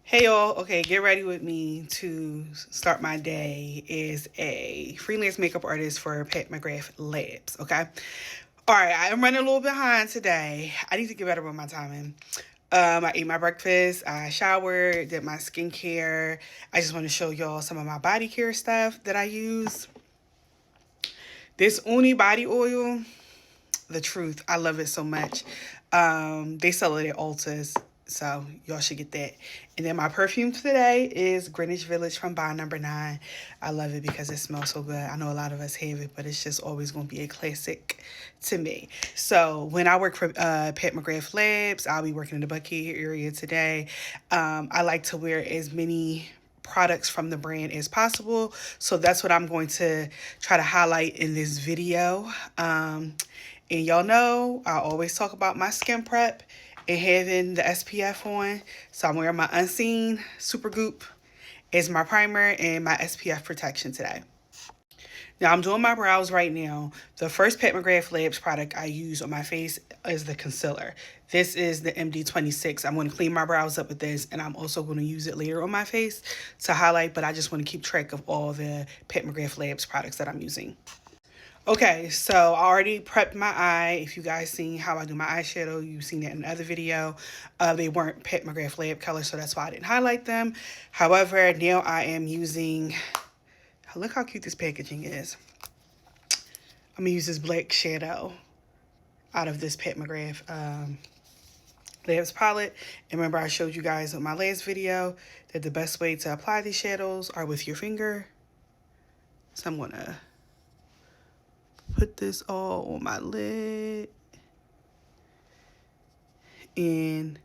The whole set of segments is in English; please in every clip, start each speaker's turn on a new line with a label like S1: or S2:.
S1: Hey y'all, okay, get ready with me to start my day as a freelance makeup artist for Pat McGrath Labs, okay? All right, I'm running a little behind today. I need to get better with my timing. I ate my breakfast, I showered, did my skincare. I just want to show y'all some of my body care stuff that I use. This Uni body oil, the truth, I love it so much. They sell it at Ulta's, so y'all should get that. And then my perfume today is Greenwich Village from Bond Number 9. I love it because it smells so good. I know a lot of us have it, but it's just always going to be a classic to me. So when I work for Pat McGrath Labs, I'll be working in the Buckhead area today. I like to wear as many products from the brand as possible. So that's what I'm going to try to highlight in this video. And y'all know I always talk about my skin prep and having the SPF on. So I'm wearing my Unseen Supergoop as my primer and my SPF protection today. Now I'm doing my brows right now. The first Pat McGrath Labs product I use on my face is the concealer. This is the MD26. I'm going to clean my brows up with this, and I'm also going to use it later on my face to highlight, but I just want to keep track of all the Pat McGrath Labs products that I'm using. Okay, so I already prepped my eye. If you guys seen how I do my eyeshadow, you've seen that in another video. They weren't Pat McGrath Lab colors, so that's why I didn't highlight them. However, now I am using, look how cute this packaging is. I'm gonna use this black shadow out of this Pat McGrath Labs palette. And remember I showed you guys in my last video that the best way to apply these shadows are with your finger. So I'm gonna put this all on my lid. And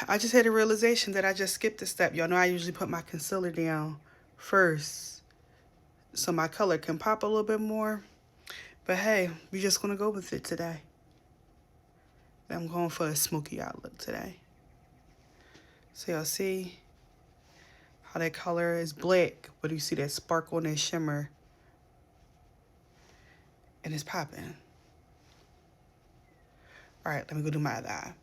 S1: I just had a realization that I just skipped a step. Y'all know I usually put my concealer down first so my color can pop a little bit more. But hey, we're just gonna go with it today. I'm going for a smoky eye look today. So y'all see how that color is black, but you see that sparkle and that shimmer. And it's popping. All right, let me go do my other eye.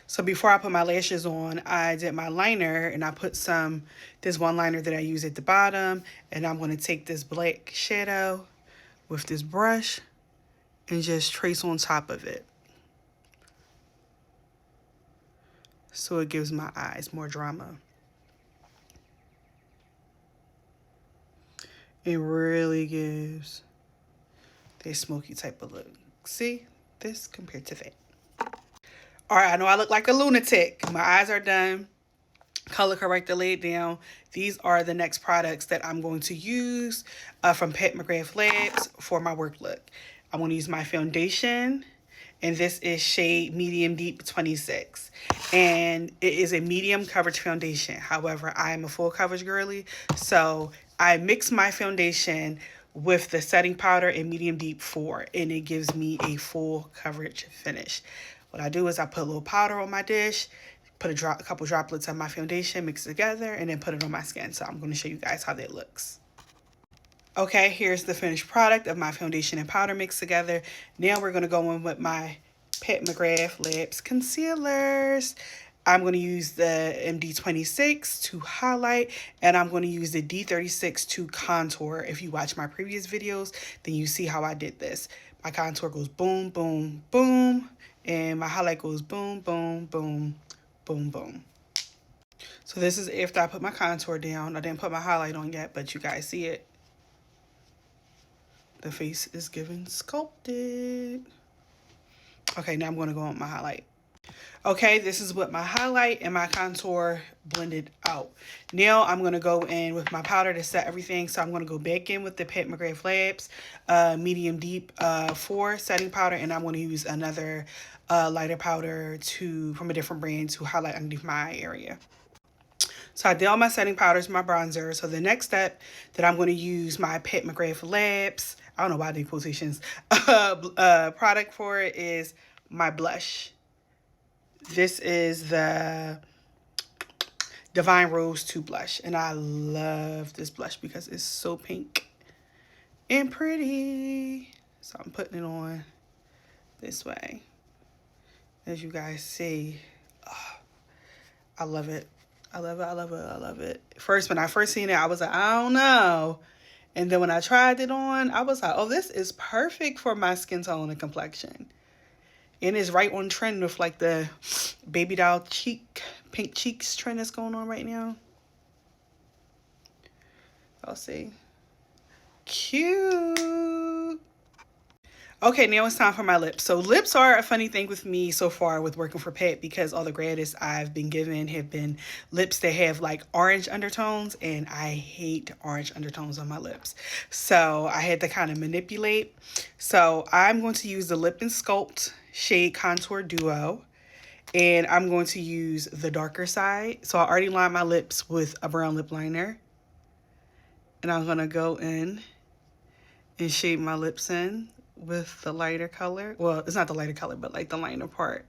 S1: So before I put my lashes on, I did my liner, and I put this one liner that I use at the bottom, and I'm going to take this black shadow with this brush and just trace on top of it. So it gives my eyes more drama. It really gives that smoky type of look. See this compared to that. All right, I know I look like a lunatic. My eyes are done. Color corrector laid down. These are the next products that I'm going to use from Pat McGrath Labs for my work look. I'm going to use my foundation, and this is shade Medium Deep 26. And it is a medium coverage foundation. However, I am a full coverage girly, so I mix my foundation with the setting powder in Medium Deep 4, and it gives me a full coverage finish. What I do is I put a little powder on my dish, put a couple droplets of my foundation, mix it together, and then put it on my skin. So I'm going to show you guys how that looks. Okay, here's the finished product of my foundation and powder mixed together. Now we're going to go in with my Pat McGrath Labs concealers. I'm going to use the MD26 to highlight, and I'm going to use the D36 to contour. If you watch my previous videos, then you see how I did this. My contour goes boom, boom, boom, and my highlight goes boom, boom, boom, boom, boom. So this is after I put my contour down. I didn't put my highlight on yet, but you guys see it. The face is giving sculpted. Okay, now I'm going to go on my highlight. Okay, this is what my highlight and my contour blended out. Now I'm going to go in with my powder to set everything. So I'm going to go back in with the Pat McGrath Labs Medium Deep 4 setting powder. And I'm going to use another lighter powder from a different brand to highlight underneath my eye area. So I did all my setting powders, my bronzer. So the next step that I'm going to use my Pat McGrath Labs, I don't know why I did quotations, product for it is my blush. This is the Divine Rose 2 blush. And I love this blush because it's so pink and pretty. So I'm putting it on this way. As you guys see, oh, I love it. I love it. I love it. I love it. First, when I first seen it, I was like, I don't know. And then when I tried it on, I was like, oh, this is perfect for my skin tone and complexion. And it's right on trend with like the baby doll pink cheeks trend that's going on right now. I'll see. Cute. Okay, now it's time for my lips. So lips are a funny thing with me so far with working for Pat, because all the gradients I've been given have been lips that have like orange undertones, and I hate orange undertones on my lips. So I had to kind of manipulate. So I'm going to use the Lip and Sculpt Shade Contour Duo, and I'm going to use the darker side. So I already lined my lips with a brown lip liner, and I'm going to go in and shade my lips in with the lighter color. Well, it's not the lighter color, but like the liner part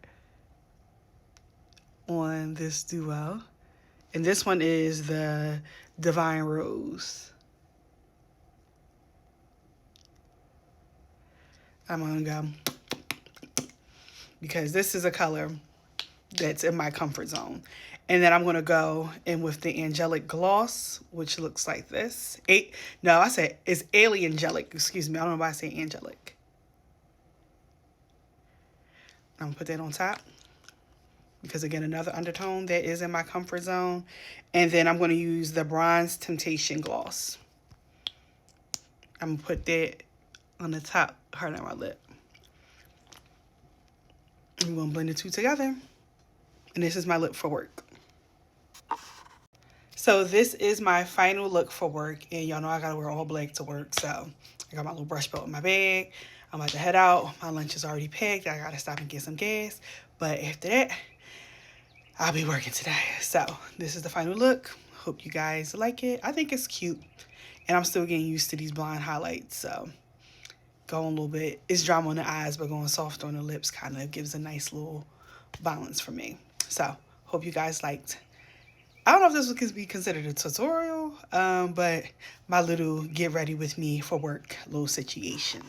S1: on this duo. And this one is the Divine Rose. I'm gonna go, because this is a color that's in my comfort zone. And then I'm gonna go in with the Angelic Gloss, which looks like this. No, I said it's Alien Angelic. Excuse me, I don't know why I say Angelic. I'm gonna put that on top, because again, another undertone that is in my comfort zone. And then I'm gonna use the Bronze Temptation Gloss. I'm gonna put that on the top part of my lip. I'm gonna blend the two together. And this is my look for work. So this is my final look for work. And y'all know I gotta wear all black to work. So I got my little brush belt in my bag. I'm about to head out. My lunch is already packed. I gotta stop and get some gas. But after that, I'll be working today. So this is the final look. Hope you guys like it. I think it's cute. And I'm still getting used to these blonde highlights. So going a little bit. It's drama on the eyes, but going soft on the lips kind of gives a nice little balance for me. So hope you guys liked. I don't know if this could be considered a tutorial, but my little get ready with me for work little situation.